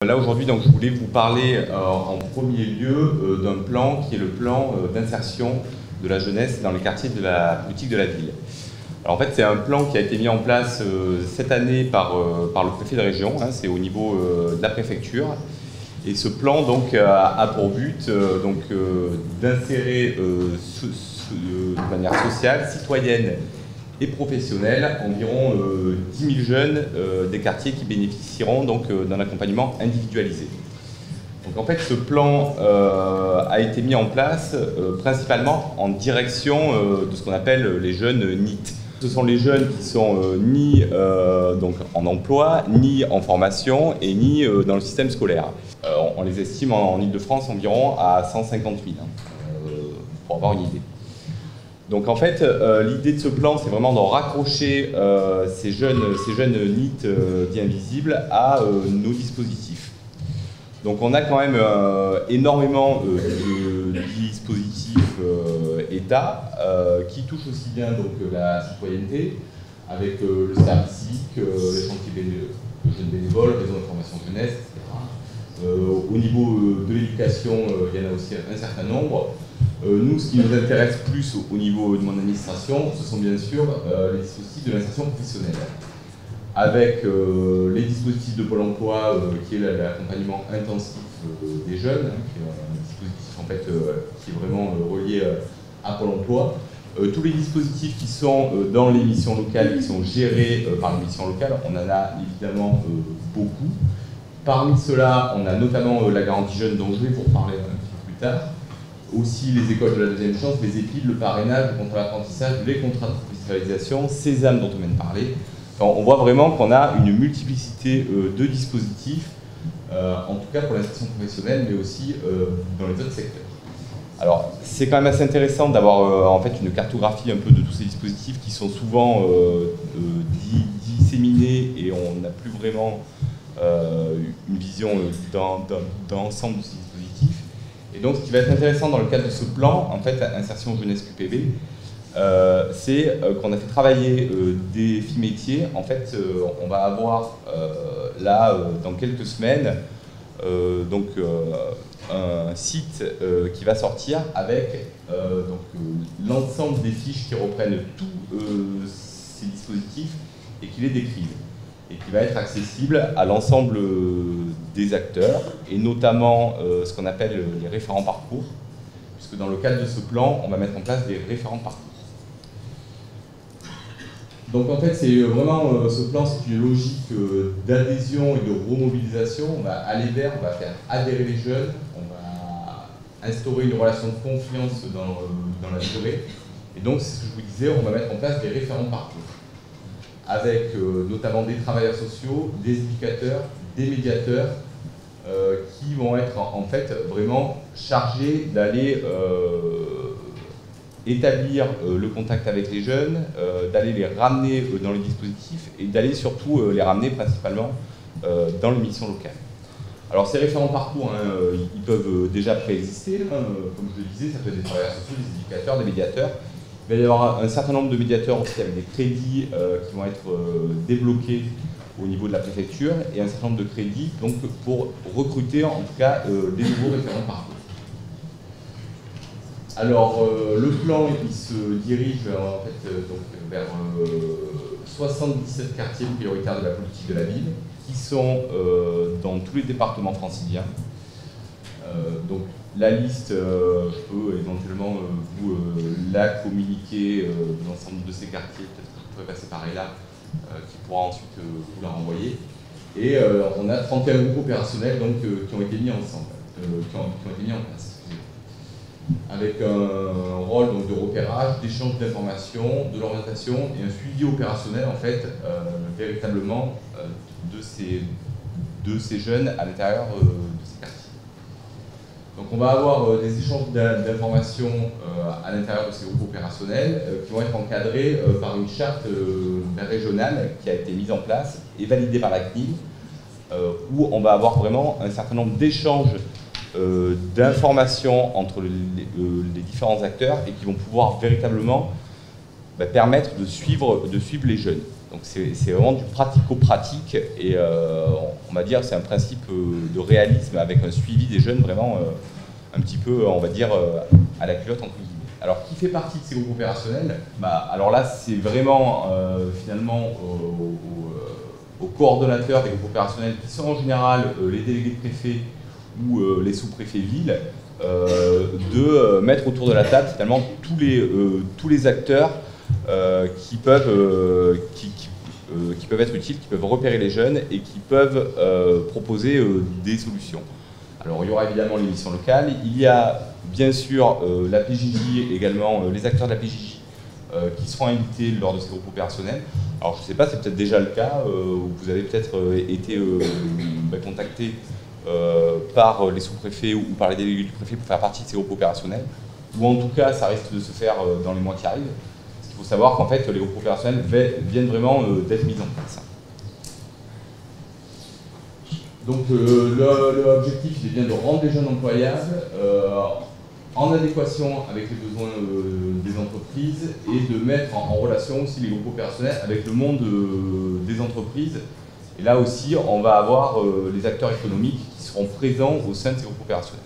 Là aujourd'hui, donc, je voulais vous parler en premier lieu d'un plan qui est le plan d'insertion de la jeunesse dans les quartiers de la politique de la ville. Alors en fait, c'est un plan qui a été mis en place cette année par le préfet de région, hein, c'est au niveau de la préfecture. Et ce plan donc, a pour but d'insérer de manière sociale, citoyenne et professionnelle environ 10 000 jeunes des quartiers qui bénéficieront donc d'un accompagnement individualisé. Donc en fait, ce plan a été mis en place principalement en direction de ce qu'on appelle les jeunes NEET. Ce sont les jeunes qui sont ni donc en emploi, ni en formation et ni dans le système scolaire. On les estime en Ile-de-France environ à 150 000, pour avoir une idée. Donc en fait, l'idée de ce plan, c'est vraiment de raccrocher ces jeunes NEET dits invisibles à nos dispositifs. Donc on a quand même énormément de dispositifs État qui touchent aussi bien donc, la citoyenneté, avec le service civique, les chantiers de jeunes bénévoles, le réseau d'information jeunesse, etc. Au niveau de l'éducation, il y en a aussi un certain nombre. Nous, ce qui nous intéresse plus au niveau de mon administration, ce sont bien sûr les dispositifs de l'insertion professionnelle. Avec les dispositifs de Pôle emploi, qui est l'accompagnement intensif des jeunes, hein, qui est un dispositif en fait, qui est vraiment relié à Pôle emploi. Tous les dispositifs qui sont dans les missions locales, qui sont gérés par les missions locales, on en a évidemment beaucoup. Parmi ceux-là, on a notamment la garantie jeune dont je vais vous reparler un petit peu plus tard. Aussi les écoles de la deuxième chance, les EPID, le parrainage, le contrat d'apprentissage, les contrats de professionnalisation, Sésame dont on vient de parler. Enfin, on voit vraiment qu'on a une multiplicité de dispositifs, en tout cas pour l'insertion professionnelle, mais aussi dans les autres secteurs. Alors, c'est quand même assez intéressant d'avoir en fait une cartographie un peu de tous ces dispositifs qui sont souvent disséminés et on n'a plus vraiment une vision dans l'ensemble de ces dispositifs. Et donc, ce qui va être intéressant dans le cadre de ce plan, en fait, Insertion Jeunesse QPB, c'est qu'on a fait travailler des filles métiers. En fait, on va avoir là, dans quelques semaines, un site qui va sortir avec l'ensemble des fiches qui reprennent tous ces dispositifs et qui les décrivent. Et qui va être accessible à l'ensemble des acteurs, et notamment ce qu'on appelle les référents parcours, puisque dans le cadre de ce plan, on va mettre en place des référents parcours. Donc en fait, c'est vraiment, ce plan, c'est une logique d'adhésion et de remobilisation. On va aller vers, on va faire adhérer les jeunes, on va instaurer une relation de confiance dans la durée. Et donc, c'est ce que je vous disais, on va mettre en place des référents parcours, avec notamment des travailleurs sociaux, des éducateurs, des médiateurs, qui vont être en fait vraiment chargés d'aller établir le contact avec les jeunes, d'aller les ramener dans les dispositifs et d'aller surtout les ramener principalement dans les missions locales. Alors ces référents parcours, hein, ils peuvent déjà préexister, hein, comme je le disais, ça peut être des travailleurs sociaux, des éducateurs, des médiateurs. Il va y avoir un certain nombre de médiateurs aussi avec des crédits qui vont être débloqués au niveau de la préfecture et un certain nombre de crédits donc, pour recruter en tout cas des nouveaux référents parcours. Alors le plan il se dirige en fait, vers 77 quartiers prioritaires de la politique de la ville qui sont dans tous les départements franciliens. Donc la liste, je peux éventuellement vous la communiquer de l'ensemble de ces quartiers, peut-être que vous pourrez passer par là, qui pourra ensuite vous la renvoyer. Et on a 31 groupes opérationnels donc, qui ont été mis ensemble, qui ont été mis en place. Avec un rôle donc, de repérage, d'échange d'informations, de l'orientation et un suivi opérationnel en fait, véritablement de ces jeunes à l'intérieur de ces quartiers. Donc on va avoir des échanges d'informations à l'intérieur de ces groupes opérationnels qui vont être encadrés par une charte régionale qui a été mise en place et validée par la CNIL, où on va avoir vraiment un certain nombre d'échanges d'informations entre les différents acteurs et qui vont pouvoir véritablement permettre de suivre les jeunes. Donc c'est vraiment du pratico-pratique et on va dire c'est un principe de réalisme avec un suivi des jeunes vraiment un petit peu, on va dire, à la culotte entre guillemets. Alors qui fait partie de ces groupes opérationnels? Alors là c'est vraiment finalement aux coordonnateurs des groupes opérationnels qui sont en général les délégués de préfet ou les sous-préfets villes de mettre autour de la table finalement tous les acteurs qui peuvent être utiles, qui peuvent repérer les jeunes et qui peuvent proposer des solutions. Alors il y aura évidemment les missions locales, il y a bien sûr la PJJ également, les acteurs de la PJJ qui seront invités lors de ces groupes opérationnels. Alors je ne sais pas, c'est peut-être déjà le cas, vous avez peut-être été contacté par les sous-préfets ou par les délégués du préfet pour faire partie de ces groupes opérationnels, ou en tout cas ça risque de se faire dans les mois qui arrivent. Il faut savoir qu'en fait les groupes opérationnels viennent vraiment d'être mis en place. Donc l'objectif est bien de rendre les jeunes employables en adéquation avec les besoins des entreprises et de mettre en relation aussi les groupes opérationnels avec le monde des entreprises. Et là aussi, on va avoir les acteurs économiques qui seront présents au sein de ces groupes opérationnels.